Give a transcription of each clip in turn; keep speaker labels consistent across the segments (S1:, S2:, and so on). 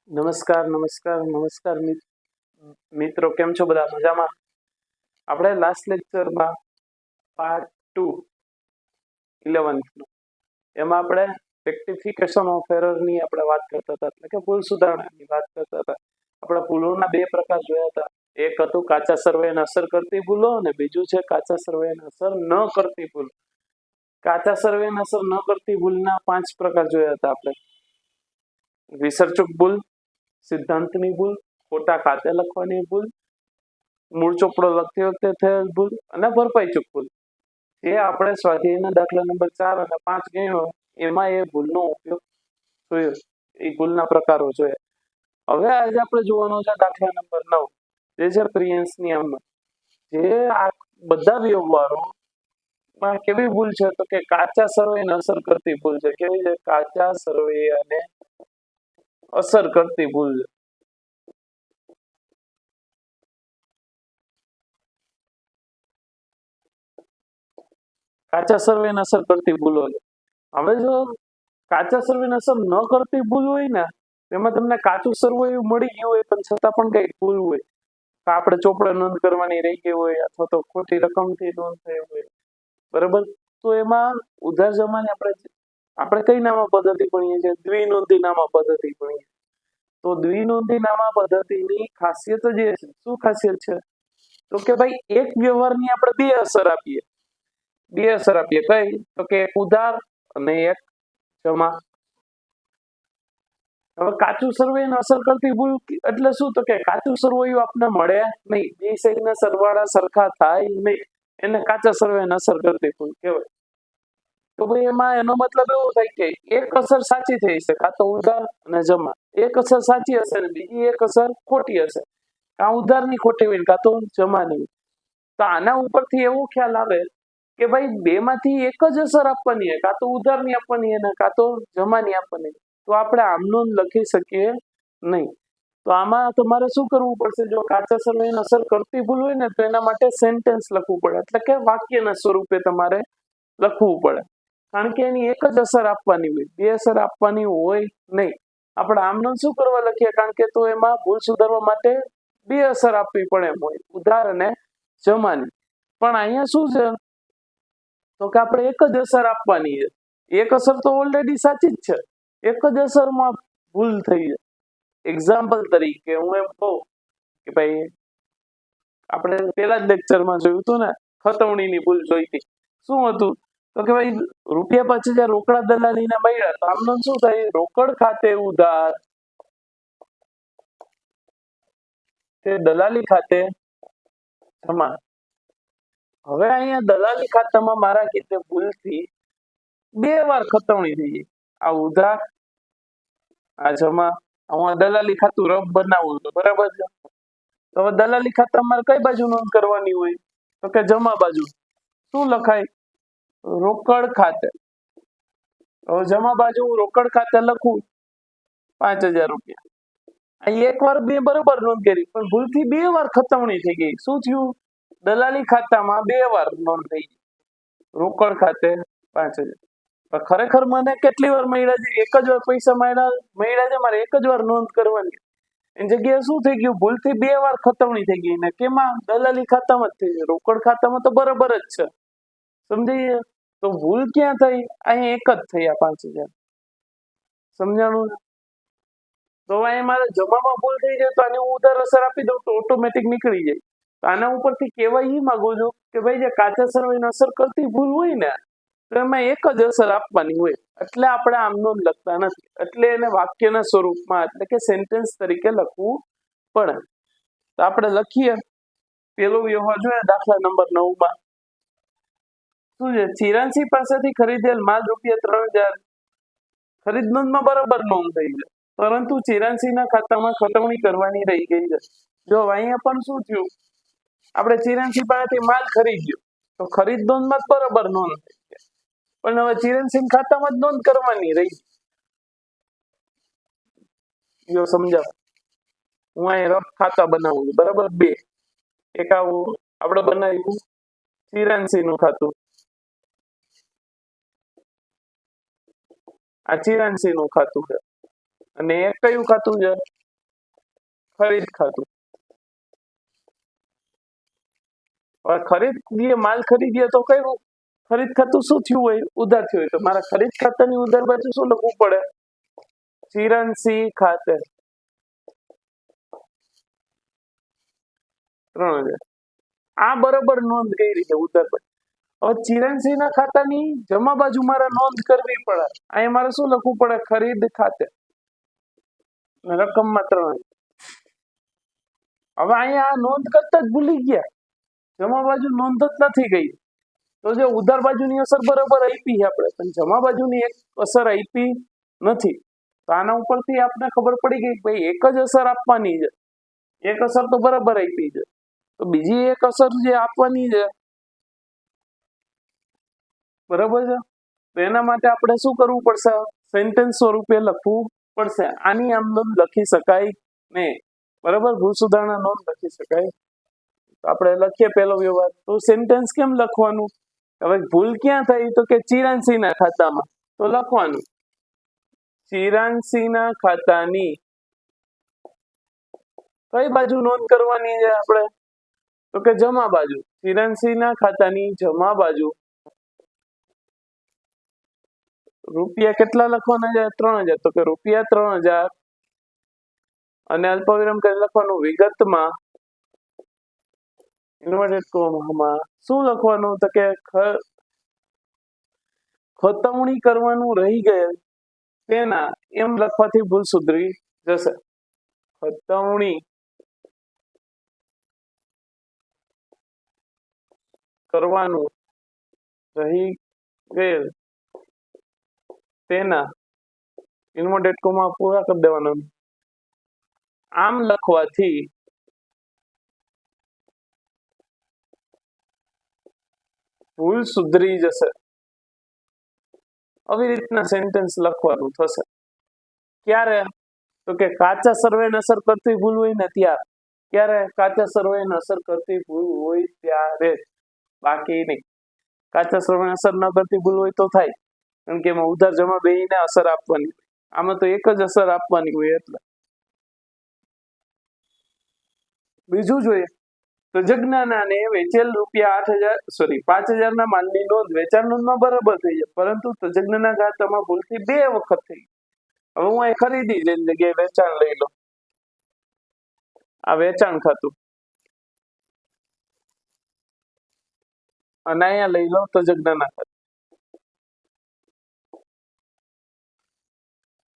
S1: નમસ્કાર નમસ્કાર નમસ્કાર મિત્રો, કેમ છો બધા? મજામાં? આપણે લાસ્ટ લેક્ચરમાં પાર્ટ 2 11th એમાં આપણે રેક્ટિફિકેશન ઓફ એરરની આપણે વાત કરતા હતા, એટલે કે ભૂલ સુધારણાની વાત કરતા હતા. આપણે ભૂલોના બે પ્રકાર જોયા હતા. એક હતું કાચા સર્વેને અસર કરતી ભૂલો અને બીજું છે કાચા સર્વેને અસર ન કરતી ભૂલ. કાચા સર્વેને અસર ન કરતી ભૂલના 5 પ્રકાર જોયા હતા આપણે. વિસર્જક ભૂલ, સિદ્ધાંતની ભૂલ, ખોટા ખાતે લખવાની ભૂલ, મૂળ ચોપડો લખતી વખતે થયેલ ભૂલ અને ભરપાઈ ચૂક ભૂલ. જે આપણે સ્વાધ્યાયના દાખલા નંબર 4 અને 5 ગણ્યો એમાં એ ભૂલનો ઉપયોગ જોયો, એ ભૂલના પ્રકારો જોયા. હવે આજે આપણે જોવાનો છે દાખલા નંબર 9, જે છે પ્રિયન્સ નિયમ. જે આ બધા વ્યવહારોમાં કેવી ભૂલ છે તો કે કાચા સર્વેને અસર કરતી ભૂલ છે. કેવી છે? કાચા સર્વે અને અસર કરતી ભૂલ છે. કાચા સર્વેને અસર કરતી ભૂલો છે. હવે જો કાચા સર્વેને અસર ન કરતી ભૂલ હોય ને, એમાં તમને કાચું સર્વે મળી ગયું હોય પણ છતાં પણ કઈ ભૂલ હોય, આપણે ચોપડે નોંધ કરવાની રહી ગઈ હોય અથવા તો ખોટી રકમથી નોંધ થઈ હોય, બરાબર. તો એમાં ઉધાર જમાને આપણે કઈ નામા પદ્ધતિ ભણીએ છીએ? દ્વિનોંધી નામા પદ્ધતિ ભણીએ. તો દ્વિનોંધી નામા પદ્ધતિની ખાસિયત જ એ છે. શું ખાસિયત છે? તો કે ભાઈ એક વ્યવહારની આપણે બે અસર આપીએ. કઈ? તો કે એક ઉધાર અને એક જમા. હવે કાચું સર્વેને અસર કરતી ભૂલ એટલે શું? તો કે કાચું સરવૈયું આપને મળે નહીં, બે સાઈડના સરવાળા સરખા થાય નહીં, એને કાચા સર્વેને અસર કરતી ભૂલ કહેવાય. તો ભાઈ એમાં એનો મતલબ એવો થાય કે એક અસર સાચી થઈ છે, કાં તો ઉધાર અને જમા. એક અસર સાચી હશે ને બીજી એક અસર ખોટી હશે, કાં ઉધારની ખોટી હોય કાં તો જમાની. તો આના ઉપરથી એવો ખ્યાલ આવે કે ભાઈ બેમાંથી એક જ અસર આપવાની, કાં તો ઉધારની આપવાની અને કાં તો જમાની આપવાની. તો આપણે આમનું લખી શકીએ નહીં. તો આમાં તમારે શું કરવું પડશે? જો કાચા સર્વેને અસર કરતી ભૂલ હોય ને તો એના માટે સેન્ટેન્સ લખવું પડે, એટલે કે વાક્યના સ્વરૂપે તમારે લખવું પડે. કારણ કે એની એક જ અસર આપવાની હોય, બે અસર આપવાની હોય નહીં. આપણે આમનું શું કરવા લખીએ? કારણ કે તો એમાં ભૂલ સુધારવા માટે બે અસર આપવી પડે એમ હોય, ઉધાર અને જમાની. પણ અહીંયા શું છે તો કે આપણે એક જ અસર આપવાની છે. એક અસર તો ઓલરેડી સાચી જ છે, એક જ અસરમાં ભૂલ થઈ છે. એક્ઝામ્પલ તરીકે હું એમ કહું કે ભાઈ આપણે પેલા જ લેક્ચરમાં જોયું હતું ને, ખતવણીની ભૂલ જોઈ હતી. શું હતું? તો કે ભાઈ રૂપિયા 5,000 રોકડા દલાલીના મળ્યા, તો આમનો શું થાય? રોકડ ખાતે ઉધાર, તે દલાલી ખાતે જમા. હવે અહીંયા દલાલી ખાતામાં મારા કીધે ભૂલથી 2 વાર ખતવણી થઈ ગઈ. આ ઉધાર, આ જમા. હું દલાલી ખાતું રફ બનાવું છું, બરાબર છે. તો હવે દલાલી ખાતામાં મારે કઈ બાજુ નોંધ કરવાની હોય? તો કે જમા બાજુ. શું લખાય? રોકડ ખાતે. હવે જમા બાજુ હું રોકડ ખાતે લખું 5,000 રૂપિયા. અહીં એક વાર બે બરોબર નોંધ કરી, પણ ભૂલથી 2 વાર ખતવણી થઈ ગઈ. શું થયું? દલાલી ખાતામાં 2 વાર નોંધ થઈ ગઈ, રોકડ ખાતે 5,000. ખરેખર મને કેટલી વાર મળ્યા છે? એક જ વાર પૈસા મળ્યા છે, મારે એક જ વાર નોંધ કરવાની. એની જગ્યાએ શું થઈ ગયું? ભૂલથી 2 વાર ખતવણી થઈ ગઈ. ને કેમાં? દલાલી ખાતામાં જ થઈ ગઈ. રોકડ ખાતામાં તો બરાબર જ છે, સમજી? તો ભૂલ ક્યાં થઈ? અહીંયા એક જ થઈ, આ 5,000. સમજાણું? તો અહીંયા મારે જમામાં ભૂલ થઈ જાય તો આની હું ઉધાર અસર આપી દઉં તો ઓટોમેટિક નીકળી જાય. તો આના ઉપરથી કહેવાય એ માંગુ છું કે ભાઈ જે કાચા સર્વેને અસર કરતી ભૂલ હોય ને, તો એમાં એક જ અસર આપવાની હોય, એટલે આપણે આમનો લખતા નથી. એટલે એને વાક્યના સ્વરૂપમાં, એટલે કે સેન્ટેન્સ તરીકે લખવું પડે. તો આપણે લખીએ. પેલો વ્યવહાર જોઈએ દાખલા નંબર 9માં. શું છે? ચિરાંશી પાસેથી ખરીદેલ માલ ₹3,000 ખરીદ નોંધમાં બરાબર નોંધ થઈ છે, પરંતુ ચિરાંશીના ખાતામાં ખતવણી કરવાની રહી ગઈ છે. જો અહીંયા પણ શું થયું? આપણે ચિરાંશી પાસેથી માલ ખરીદ્યો તો ખરીદ નોંધમાં બરાબર નોંધ થઈ છે, પણ હવે ચિરાંશી ખાતામાં જ નોંધ કરવાની રહી. જો સમજાવ, હું અહીં રફ ખાતા બનાવું છું, બરાબર. 2 એક આવું આપણે બનાવ્યું ચિરાંશીનું ખાતું, આ ચિરાંશીનું ખાતું છે, અને એક કયું ખાતું છે? ખરીદ ખાતું. હવે ખરીદીએ માલ ખરીદીએ તો કયું ખરીદ ખાતું શું થયું હોય? ઉધાર થયું હોય. તો મારા ખરીદ ખાતાની ઉધાર બાજુ શું લખવું પડે? ચિરંસી ખાતે 3000. આ બરાબર નોંધ કઈ રીતે ઉધાર બાજુ. હવે ચિરંસીના ખાતાની જમા બાજુ મારે નોંધ કરવી પડે. અહીંયા મારે શું લખવું પડે? ખરીદ ખાતે રકમમાં 3000. હવે અહીંયા આ નોંધ કરતા જ ભૂલી ગયા, જમા બાજુ નોંધ જ નથી ગઈ. તો જે ઉધાર બાજુની અસર બરાબર આપી છે આપણે, પણ જમા બાજુની એક અસર આપી નથી. તો આના ઉપરથી આપણે ખબર પડી ગઈ કે ભાઈ એક જ અસર આપવાની છે. એક અસર તો બરાબર આપી છે, તો બીજી એક અસર જે આપવાની છે બરાબર છે, તો એના માટે આપણે શું કરવું પડશે? સેન્ટેન્સ સ્વરૂપે લખવું પડશે. આની આમ નોંધ લખી શકાય નહીં. બરાબર, ભૂલ સુધારણા નોંધ લખી શકાય. આપણે લખીએ પેલો વ્યવહાર. તો સેન્ટેન્સ કેમ લખવાનું? હવે ભૂલ ક્યાં થઈ? તો કે ચિરાંશીના ખાતામાં. તો લખવાનું ચિરાંશીના ખાતાની કઈ બાજુ નોંધ કરવાની છે આપણે? તો કે જમા બાજુ. ચિરાંશીના ખાતાની જમા બાજુ રૂપિયા કેટલા લખવાના છે? 3000. તો કે રૂપિયા 3000 અને અલ્પવિરામ કરી લખવાનું વિગતમાં ઇન્વર્ટેડ કોમામાં શું લખવાનું? તો કે ખતવણી કરવાનું રહી ગયેલ તેના, એમ લખવાથી ભૂલ સુધરી જશે. ખતવણી કરવાનું રહી ગયેલ તેના ઇન્વર્ટેડ કોમા પૂરા કરી દેવાના. આમ લખવાથી ભૂલ સુધરી જશે. આવી રીતના સેન્ટેન્સ લખવાનું થશે. ક્યારે? તો કે કાચા સર્વેને અસર કરતી ભૂલ હોય ને ત્યારે. ક્યારે? કાચા સર્વેને અસર કરતી ભૂલ હોય ત્યારે, બાકી નહીં. કાચા સર્વેને અસર ન કરતી ભૂલ હોય તો થાય, કારણ કે એમાં ઉધાર જમા બેયને અસર આપવાની. આમાં તો એક જ અસર આપવાની હોય. એટલે બીજું જોઈએ તો જજ્ઞાનાને વેચેલ રૂપિયા 5000 ના માલની નોંધ વેચાણ નોંધમાં બરાબર થઈ જાય, પરંતુ તજજ્ઞના ખાતામાં ભૂલથી 2 વખત થઈ. હવે હું અહીં ખરીદી જેની જગ્યાએ વેચાણ લઈ લો. આ વેચાણ ખાતું અને અહીંયા લઈ લો તજજ્ઞના ખાતું.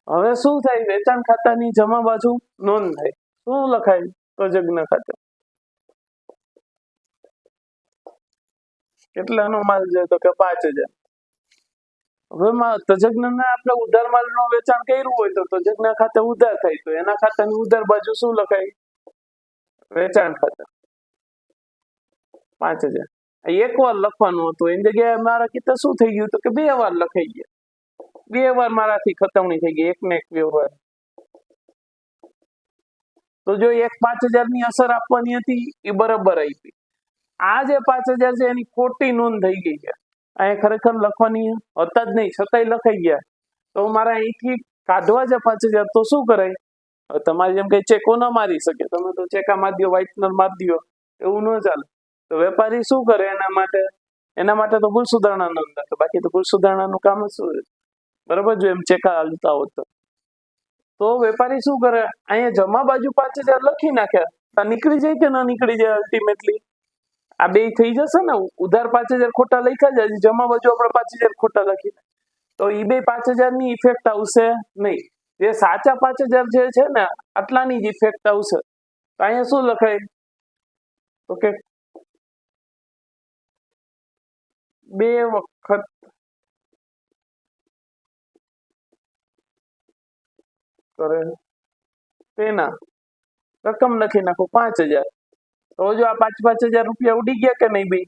S1: હવે શું થાય? વેચાણ ખાતાની જમા બાજુ નોંધ થાય. શું લખાય? તજજ્ઞ ખાતે. કેટલાનો માલ છે? તો કે 5000. હવે તજજ્ઞના આપણે ઉધાર માલનું વેચાણ કર્યું હોય તો તજજ્ઞ ખાતે ઉધાર થાય, તો એના ખાતાની ઉધાર બાજુ શું લખાય? વેચાણ ખાતે 5000. એક વાર લખવાનું હતું, એની જગ્યાએ મારા કિસ્સા શું થઈ ગયું? તો કે 2 વાર લખાઈ ગયા. 2 વાર મારાથી ખતવણી થઈ ગઈ, એક ને એક વ્યવહાર. તો જો એક 5000 ની અસર આપવાની હતી એ બરાબર આપી. આ જે 5000 છે એની ખોટી નોંધ થઈ ગઈ છે. અહીંયા ખરેખર લખવાની હતા જ નહીં, છતાંય લખાઈ ગયા. તો મારે અહીંથી કાઢવા છે 5000. તો શું કરાય? તમારી જેમ કઈ ચેકો ન મારી શકે, તમે તો ચેકા મારી દો, વ્હાઇટનર મારી દો, એવું ન ચાલે. તો વેપારી શું કરે? એના માટે તો ભૂલ સુધારણા નોંધ રાખે. બાકી તો ભૂલ સુધારણાનું કામ જ શું? બરાબર, જો એમ ચેકા હાલતા હોત તો વેપારી શું કરે? અહીંયા જમા બાજુ 5000 લખી નાખ્યા, નીકળી જાય કે ના નીકળી જાય? અલ્ટિમેટલી આ બે થઈ જશે ને. ઉધાર 5000 ખોટા લખ્યા જાય, જમા બાજુ આપણે 5000 ખોટા લખી, તો એ બે 5000 ની ઇફેક્ટ આવશે નહીં. જે સાચા 5000 જે છે ને આટલાની જ ઇફેક્ટ આવશે. તો અહીંયા શું લખાય? તો કે 2 વખત કરે તેના રકમ લખી નાખો 5000. તો જો આ 5,000 રૂપિયા ઉડી ગયા કે નહીં ભાઈ?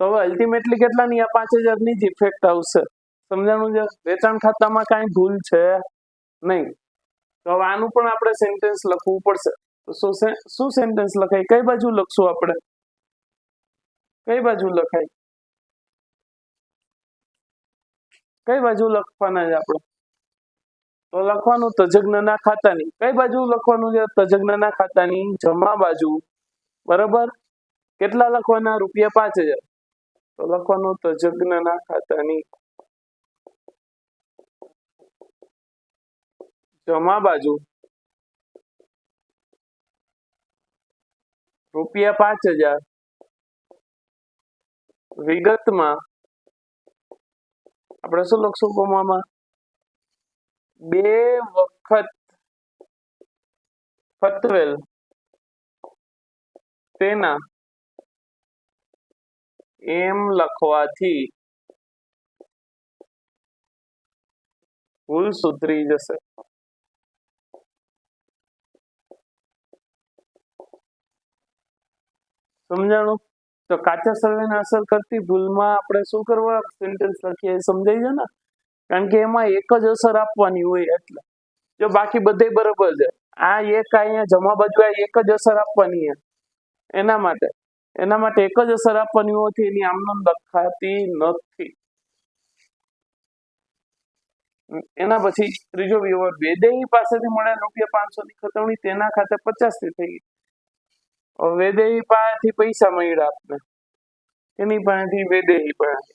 S1: તો હવે અલ્ટિમેટલી કેટલાની આ 5000 ની જ ઇફેક્ટ આવશે. સમજાણું છે? વેચાણ ખાતામાં કાંઈ ભૂલ છે નહીં. તો હવે આનું પણ આપણે સેન્ટેન્સ લખવું પડશે. તો શું સેન્ટેન્સ લખાય? કઈ બાજુ લખશું આપણે? કઈ બાજુ લખાય? કઈ બાજુ લખવાના છે આપણે? તો લખવાનું તજજ્ઞના ખાતાની કઈ બાજુ લખવાનું છે? તજજ્ઞના ખાતાની જમા બાજુ. બરાબર. કેટલા લખવાના? ₹5000. તો લખવાનું તજજ્ઞના ખાતાની જમા બાજુ ₹5000. વિગતમાં આપણે શું લખશું? કોમામાં 2 વખત ફતવેલ તેના એમ લખવાથી ભૂલ સુધરી જશે. સમજાણું? તો કાચા સર્વેને અસર કરતી ભૂલમાં આપણે શું કરવા સેન્ટેન્સ લખીએ સમજાઈ છે ને? કારણ કે એમાં એક જ અસર આપવાની હોય એટલે. જો બાકી બધે બરાબર છે, આ એક અહીંયા જમા બાજુ એક જ અસર આપવાની છે. એના માટે એક જ અસર આપવાની હોવાથી એની આમનામ લખાતી નથી. એના પછી ત્રીજો વ્યવહાર, વેદેહી પાસેથી મળેલ ₹500 ની ખતવણી તેના ખાતે 50 થી થઈ ગઈ. વેદેહી પાસેથી પૈસા મળ્યા આપને, એની પાસેથી વેદેહી પાસે.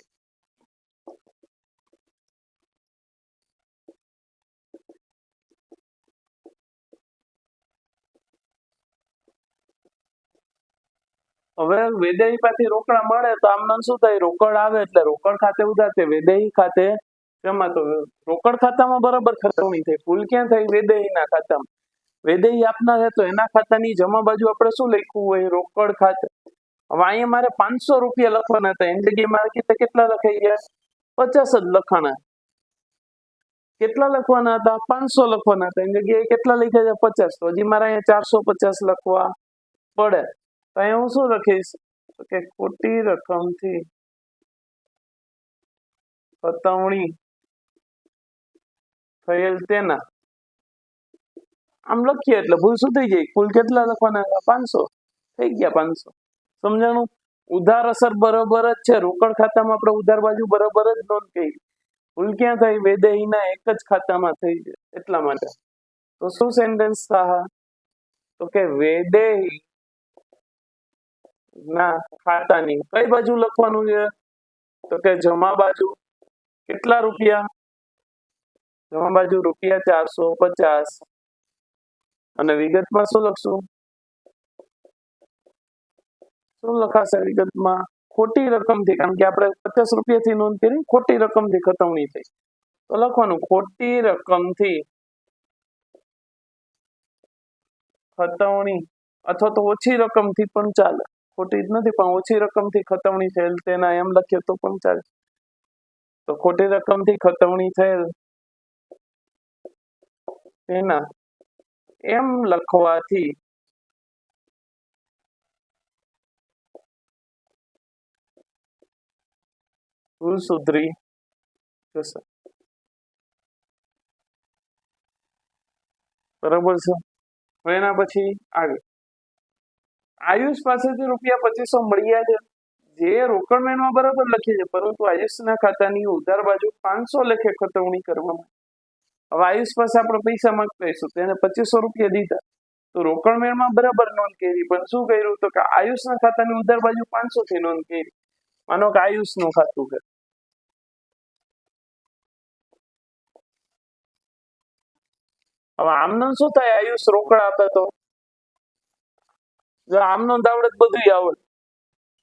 S1: હવે વેદેહી પાસેથી રોકડા મળે તો આમનામ શું થાય? રોકડ આવે એટલે રોકડ ખાતે ઉધાર છે, વેદેહી ખાતે જમા. તો રોકડ ખાતામાં બરાબર ખતવણી થઈ. ભૂલ ક્યાં થઈ? વેદેહીના ખાતામાં. વેદેહી આપનાર છે તો એના ખાતાની જમા બાજુ આપણે શું લખવું હોય? રોકડ ખાતે. હવે અહીંયા મારે ₹500 લખવાના હતા, એની જગ્યાએ મારે કેટલા લખાઈ ગયા? 50 જ લખવાના. કેટલા લખવાના હતા? 500 લખવાના હતા, એની જગ્યાએ કેટલા લખ્યા છે? 50. તો હજી મારે અહીંયા 450 લખવા પડે. તો અહીંયા હું શું લખીશ કે ખોટી રકમથી ખતવણી થયેલ તેના, આમ લખીએ એટલે ભૂલ શું થઈ જાય? કુલ કેટલા લખવાના? 500 થઈ ગયા. 500. સમજાણું? ઉધાર અસર બરોબર જ છે. રોકડ ખાતામાં આપણે ઉધાર બાજુ બરોબર જ નોંધ કરી. ભૂલ ક્યાં થઈ? વેદેહીના એક જ ખાતામાં થઈ છે એટલા માટે. તો શું સેન્ટેન્સ થાય? તો કે વેદેહી ના ખાતાની કઈ બાજુ લખવાનું છે? તો કે જમા બાજુ. કેટલા રૂપિયા? જમા બાજુ ₹450. અને વિગતમાં શું લખશું? શું લખાશે વિગતમાં? ખોટી રકમથી, કારણ કે આપણે ₹50 થી નોંધ કરી, ખોટી રકમથી ખતવણી થઈ. તો લખવાનું ખોટી રકમથી ખતવણી, અથવા તો ઓછી રકમથી પણ ચાલે. ખોટી જ નથી પણ ઓછી રકમથી ખતવણી થયેલ તેના એમ લખીએ તો પણ ચાલે. તો ખોટી રકમથી ખતવણી થયેલ તેના એમ લખવાથી ભૂલ સુધરી જશે. બરાબર છે. હવે એના પછી આગળ આયુષ પાસેથી ₹2500 મળ્યા છે, જે રોકડ મેળમાં બરાબર લખીએ છે, પરંતુ આયુષના ખાતાની ઉધાર બાજુ 500 લેખે ખતવણી કરવામાં. હવે આયુષ પાસે આપણે પૈસા માંગતા હઈશું, તેને ₹2500 દીધા, તો રોકડ મેળમાં બરાબર નોંધ કરી, પણ શું કર્યું? તો કે આયુષના ખાતાની ઉધાર બાજુ 500 થી નોંધ કરી. માનો કે આયુષનું ખાતું છે. હવે આમનો શું થાય? આયુષ રોકડ આપે તો જો આમનો આવડે બધું આવડે,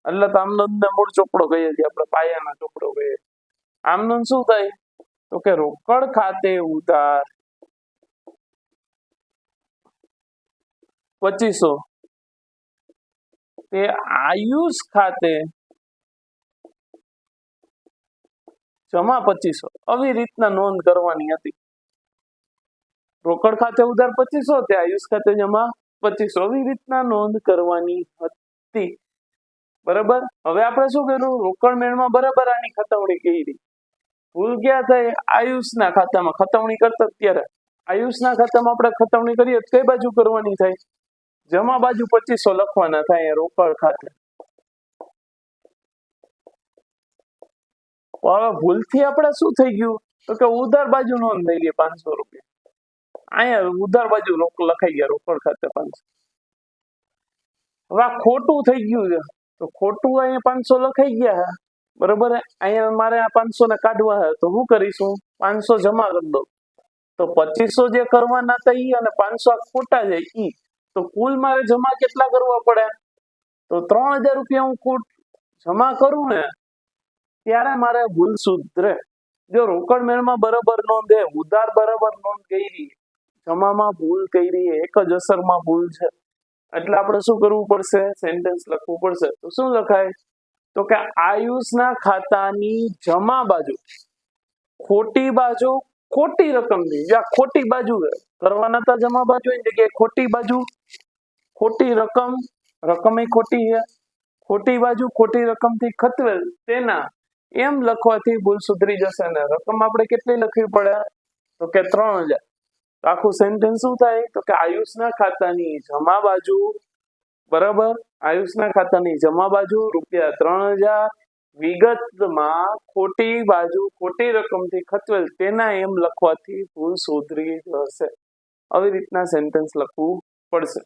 S1: એટલે તો આમનો મૂળ ચોપડો કહીએ છીએ આપણે, પાયાનો ચોપડો કહીએ. આમનો શું થાય? તો કે રોકડ ખાતે ઉધાર 2500, તે આયુષ ખાતે જમા 2500. આવી રીતના નોંધ કરવાની હતી. રોકડ ખાતે ઉધાર 2500, તે આયુષ ખાતે જમા 2500. આવી રીતના નોંધ કરવાની હતી. બરાબર. હવે આપણે શું કર્યું? રોકડ મેળમાં બરાબર આની ખતવણી કરી. ભૂલ ક્યાં થઈ? આયુષના ખાતામાં ખતવણી કરતા ત્યારે આયુષના ખાતામાં આપણે ખતવણી કરીએ કઈ બાજુ કરવાની થાય? જમા બાજુ 2500 લખવાના થાય રોકડ ખાતે. હવે ભૂલથી આપણે શું થઈ ગયું? તો કે ઉધાર બાજુ નોંધ થઈ ગઈ ₹500. અહીંયા ઉધાર બાજુ લખાઈ ગયા રોકડ ખાતે 500. હવે આ ખોટું થઈ ગયું છે તો ખોટું અહીંયા 500 લખાઈ ગયા છે બરોબર. અહીંયા મારે આ 500 ને કાઢવા છે તો હું કરીશું 500 જમા કરી દઉં તો 2500 જે કરવાના હતા ઈ અને 500 આ ખોટા જાય ઈ તો કુલ મારે જમા કેટલા કરવા પડે તો 3000 રૂપિયા હું કુલ જમા કરું ને ત્યારે મારે ભૂલ સુધરે. જો રોકડ મેળમાં બરાબર નોંધે ઉધાર બરાબર નોંધ કરી જમામાં ભૂલ કરી એક જ અસરમાં ભૂલ છે એટલે આપણે શું કરવું પડશે સેન્ટેન્સ લખવું પડશે. તો શું લખાય તો કે આયુષના ખાતાની જમા બાજુ ખોટી બાજુ ખોટી રકમની જ્યાં ખોટી બાજુ કરવાના હતા જમા બાજુ એની જગ્યાએ ખોટી બાજુ ખોટી રકમ રકમ એ ખોટી છે ખોટી બાજુ ખોટી રકમથી ખતવેલ તેના એમ લખવાથી ભૂલ સુધરી જશે ને રકમ આપણે કેટલી લખવી પડે તો કે 3000. આખું સેન્ટેન્સ શું થાય તો કે આયુષના ખાતાની જમા બાજુ બરાબર આયુષના ખાતાની જમા બાજુ ₹3000 વિગતમાં ખોટી બાજુ ખોટી રકમથી ખતવેલ તેના એમ લખવાથી ભૂલ સુધરી જશે. આવી રીતના સેન્ટેન્સ લખવું પડશે.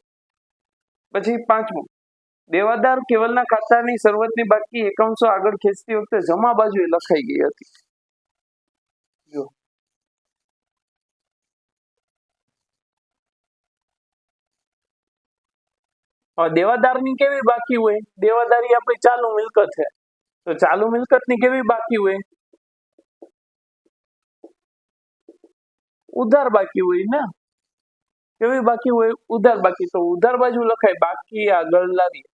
S1: પછી 5મું દેવાદાર કેવલના ખાતાની શરૂઆતની બાકી એકાંશો આગળ ખેંચતી વખતે જમા બાજુ લખાઈ ગઈ હતી. જો દેવાદારની કેવી બાકી હોય દેવાદારી આપણી ચાલુ મિલકત છે તો ચાલુ મિલકતની કેવી બાકી હોય ઉધાર બાકી હોય ને કેવી બાકી હોય ઉધાર બાકી તો ઉધાર બાજુ લખાય બાકી આગળ લાવી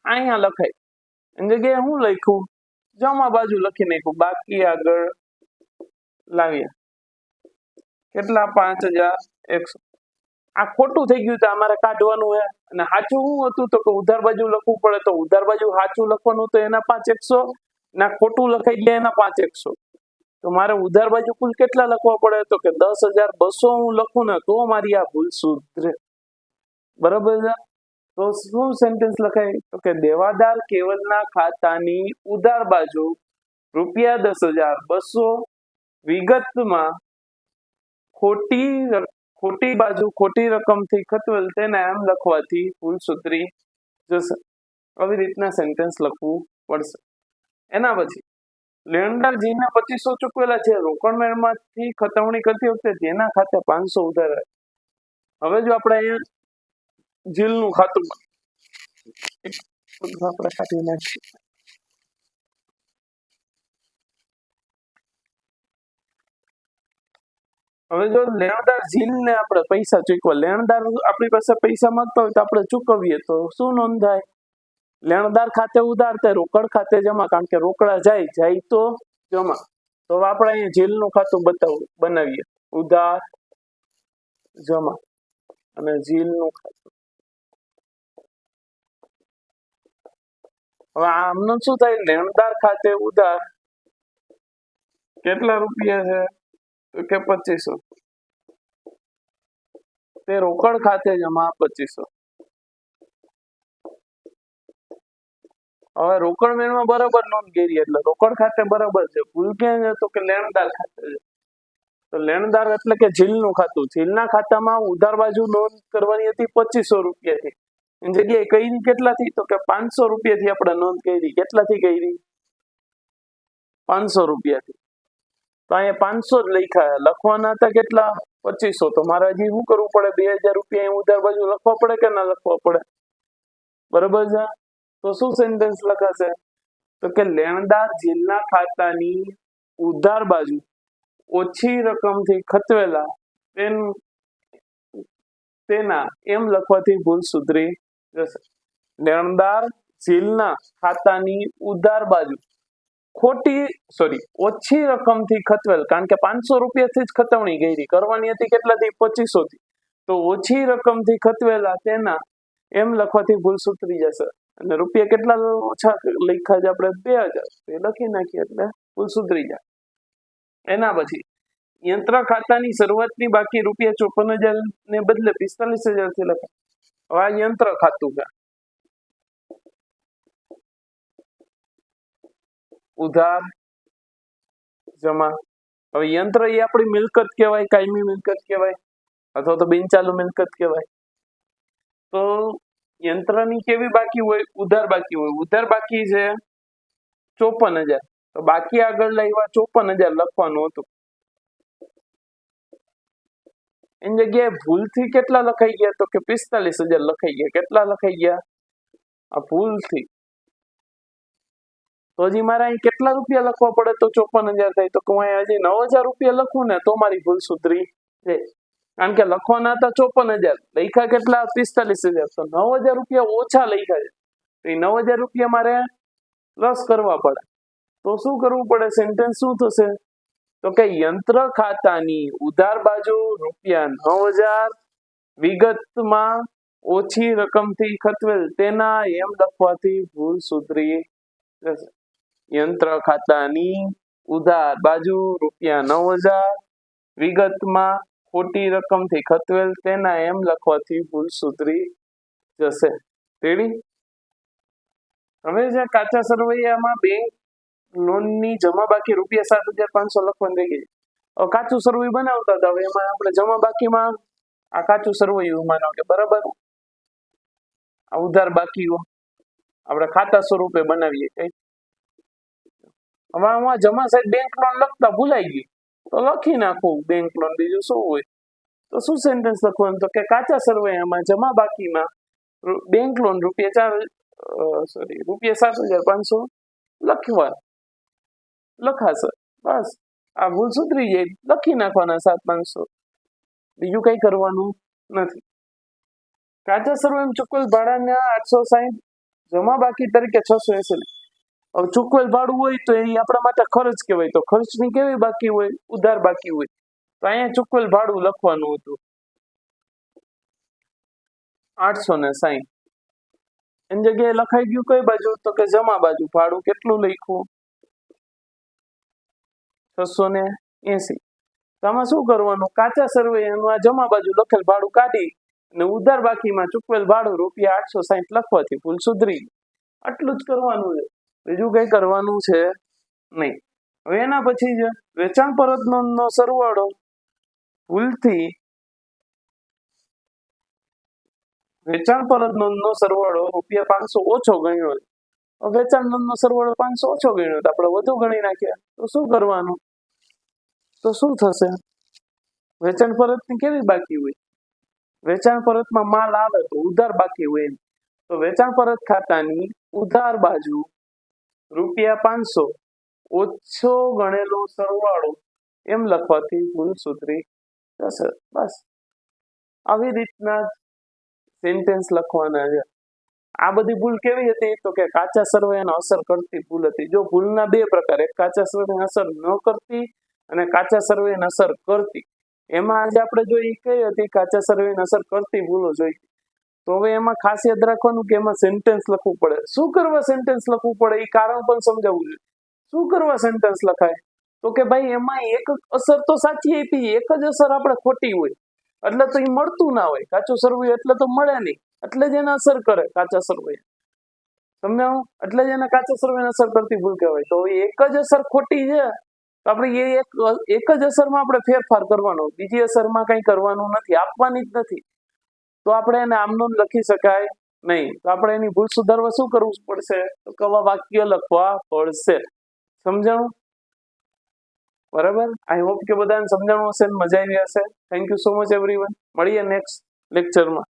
S1: અહીંયા લખાય એની જગ્યાએ હું લખ્યું જમા બાજુ લખી નાખ્યું બાકી આગળ લાવ્યા કેટલા 5100. આ ખોટું થઈ ગયું તો અમારે કાઢવાનું હે અને સાચું શું હતું તો કે ઉધાર બાજુ લખવું પડે તો ઉધાર બાજુ સાચું લખવાનું તો એના 5100 ના ખોટું લખાઈ ગયા એના 5100 તો મારે ઉધાર બાજુ કુલ કેટલા લખવા પડે તો કે 10200 હું લખું ને તો મારી આ ભૂલ સુધરે બરાબર છે. તો શું સેન્ટેન્સ લખાય તો કે દેવાદાર કેવલના ખાતાની ઉધાર બાજુ ₹10200 વિગતમાં ખોટી બાજુ ખોટી રકમથી ખતવેલ તેને એમ લખવાથી ભૂલ સુધરી જશે. આવી રીતના સેન્ટેન્સ લખવું પડશે. એના પછી લેણદાર જેના 2500 ચૂકવેલા છે રોકડ મેળમાંથી ખતવણી કરતી વખતે જેના ખાતે 500 ઉધાર. હવે જો આપણે અહીંયા જીલનું ખાતું આપણે કાઢી નાખીએ હવે જો લેણદાર જીલને આપણે પૈસા ચૂકવા લેણદાર આપણી પાસે પૈસા માંગતા હોય તો આપણે ચૂકવીએ તો શું નોંધ થાય લેણદાર ખાતે ઉધાર થાય રોકડ ખાતે જમા કારણ કે રોકડા જાય તો જમા. તો આપણે અહીંયા જીલનું ખાતું બનાવીએ ઉધાર જમા અને જીલનું ખાતું. હવે આમનું શું થાય લેણદાર ખાતે ઉધાર કેટલા રૂપિયા છે કે 2500 તે રોકડ ખાતે જમા 2500. હવે રોકડ મેળમાં બરાબર નોંધ કરી એટલે રોકડ ખાતે બરાબર છે ભૂલ ક્યાં છે તો કે લેણદાર ખાતે છે તો લેણદાર એટલે કે જીલનું ખાતું જીલના ખાતામાં ઉધાર બાજુ નોંધ કરવાની હતી 2500 રૂપિયાથી એની જગ્યાએ કઈ કેટલાથી તો કે 500 રૂપિયાથી આપણે નોંધ કરી કેટલાથી કરી 500 રૂપિયાથી તો અહીંયા 500 જ લખ્યા લખવાના હતા કેટલા 2500 તો મારે હજી શું કરવું પડે 2000 રૂપિયા ઉધાર બાજુ લખવા પડે કે ના લખવા પડે બરાબર છે. તો શું સેન્ટેન્સ લખાશે તો કે લેણદાર જીલના ખાતાની ઉધાર બાજુ ઓછી રકમથી ખતવેલા તેના એમ લખવાથી ભૂલ સુધરી જશે. લેણદાર જીલના ખાતાની ઉધાર બાજુ ઓછી રકમથી ખતવેલ કારણ કે 500 રૂપિયાથી જ ખતવણી કરી કરવાની હતી કેટલાથી 2500 થી તો ઓછી રકમથી ખતવેલા તેના એમ લખવાથી ભૂલ સુધરી જશે અને રૂપિયા કેટલા ઓછા લખ્યા છે આપણે 2000 એ લખી નાખીએ એટલે ભૂલ સુધરી જાય. એના પછી યંત્ર ખાતાની શરૂઆતની બાકી ₹54,000 ને બદલે 45,000 થી લખાય. હવે આ યંત્ર ખાતું છે ઉધાર જમા. હવે યંત્ર એ આપણી મિલકત કહેવાય કાયમી મિલકત કહેવાય. અથવા તો બિનચાલુ મિલકત કહેવાય. તો યંત્રની કેવી બાકી હોય? ઉધાર બાકી હોય. ઉધાર બાકી છે 54,000. તો બાકી આગળ લાવ્યા 54,000 લખવાનું હતું. એની જગ્યાએ ભૂલથી કેટલા લખાઈ ગયા? તો કે 45,000 લખાઈ ગયા. કેટલા લખાઈ ગયા? આ ભૂલથી. તો હજી મારે અહીં કેટલા રૂપિયા લખવા પડે તો 54,000 થાય? તો હું અહીં હજી 9,000 રૂપિયા લખું ને તો મારી ભૂલ સુધરી જાય. કારણ કે લખવાના હતા 54,000, લખ્યા કેટલા? 45,000. તો 9,000 રૂપિયા ઓછા લખ્યા છે. તો એ 9,000 રૂપિયા મારે પ્લસ કરવા પડે. તો શું કરવું પડે? સેન્ટેન્સ શું થશે? તો કે યંત્ર ખાતાની ઉધાર બાજુ ₹9,000 વિગતમાં ઓછી રકમથી ખતવેલ તેના એમ લખવાથી ભૂલ સુધરી જશે. યંત્ર ખાતાની ઉધાર બાજુ ₹9,000 વિગતમાં ખોટી રકમથી ખતવેલ તેના એમ લખવાથી ભૂલ સુધરી જશે. રેડી? હવે જે કાચા સરવૈયામાં બેંક લોનની જમા બાકી ₹7,500 લખવાની રહી ગઈ. હવે કાચું સરવૈયું બનાવતા હતા. હવે એમાં આપણે જમા બાકીમાં આ કાચું સરવૈયું માનો કે બરાબર આ ઉધાર બાકીઓ આપણે ખાતા સ્વરૂપે બનાવીએ. કઈ હવે આમાં જમા સાહેબ બેંક લોન લખતા ભૂલાઈ ગયું તો લખી નાખું બેંક લોન. બીજું શું હોય? તો શું સેન્ટેન્સ લખવાનું? તો કે કાચા સરવૈયામાં જમા બાકીમાં બેંક લોન ₹7,500 લખવાનું લખાશે. બસ આ ભૂલ સુધરી જાય. લખી નાખવાના 7,500. બીજું કઈ કરવાનું નથી. કાચા સરવૈયામાં ચૂકવેલ ભાડાના 860 જમા બાકી તરીકે 680. હવે ચૂકવેલ ભાડું હોય તો એ આપણા માટે ખર્ચ કહેવાય. તો ખર્ચની કેવી બાકી હોય? ઉધાર બાકી હોય. તો અહીંયા ચૂકવેલ ભાડું લખવાનું હતું 860. એની જગ્યાએ લખાઈ ગયું કઈ બાજુ? તો કે જમા બાજુ. ભાડું કેટલું લખ્યું? 680. તો આમાં શું કરવાનું? કાચા સરવૈયાનું આ જમા બાજુ લખેલ ભાડું કાઢી અને ઉધાર બાકીમાં ચૂકવેલ ભાડું ₹860 લખવાથી ભૂલ સુધરી. આટલું જ કરવાનું છે. બીજું કઈ કરવાનું છે નહીં. હવે એના પછી છે વેચાણ પરત નોંધનો સરવાળો ભૂલથી વેચાણ પરત નોંધનો સરવાળો ₹500 ઓછો ગણ્યો. વેચાણ નોંધનો સરવાળો 500 ઓછો ગણ્યો તો આપણે વધુ ગણી નાખ્યા. તો શું કરવાનું? તો શું થશે? વેચાણ પરતની કેવી બાકી હોય? વેચાણ પરતમાં માલ આવે તો ઉધાર બાકી હોય. તો વેચાણ પરત ખાતાની ઉધાર બાજુ ₹500 ઓછો ગણેલો સરવાળો એમ લખવાથી ભૂલ સુધરી જશે. બસ આવી રીતના સેન્ટેન્સ લખવાના છે. આ બધી ભૂલ કેવી હતી? તો કે કાચા સરવૈયાને અસર કરતી ભૂલ હતી. જો ભૂલના બે પ્રકાર, એક કાચા સરવૈયાને અસર ન કરતી અને કાચા સરવૈયાને અસર કરતી. એમાં આજે આપણે જોઈ કઈ હતી? કાચા સરવૈયાને અસર કરતી ભૂલો જોઈ. તો હવે એમાં ખાસ યાદ રાખવાનું કે એમાં સેન્ટેન્સ લખવું પડે. શું કરવા સેન્ટેન્સ લખવું પડે એ કારણ પણ સમજાવવું જોઈએ. શું કરવા સેન્ટેન્સ લખાય? તો કે ભાઈ એમાં એક અસર તો સાચી આપી, એક જ અસર આપણે ખોટી હોય એટલે તો એ મળતું ના હોય. કાચું સરવૈયું એટલે તો મળે નહીં, એટલે જ એને અસર કરે કાચા સરવૈયા. સમજાવું? એટલે જ એને કાચા સરવૈયાને અસર કરતી ભૂલ કહેવાય. તો એક જ અસર ખોટી છે તો આપણે એક જ અસરમાં આપણે ફેરફાર કરવાનો, બીજી અસરમાં કંઈ કરવાનું નથી, આપવાની જ નથી. તો આપણે એને આમનું લખી શકાય નહીં. તો આપણે એની ભૂલ સુધારવા શું કરવું પડશે? તો કવા વાક્ય લખવા પડશે. સમજાણું? બરાબર? આઈ હોપ કે બધાને સમજાણું હશે, મજા આવી હશે. Thank you so much everyone. મળીએ નેક્સ્ટ લેક્ચરમાં.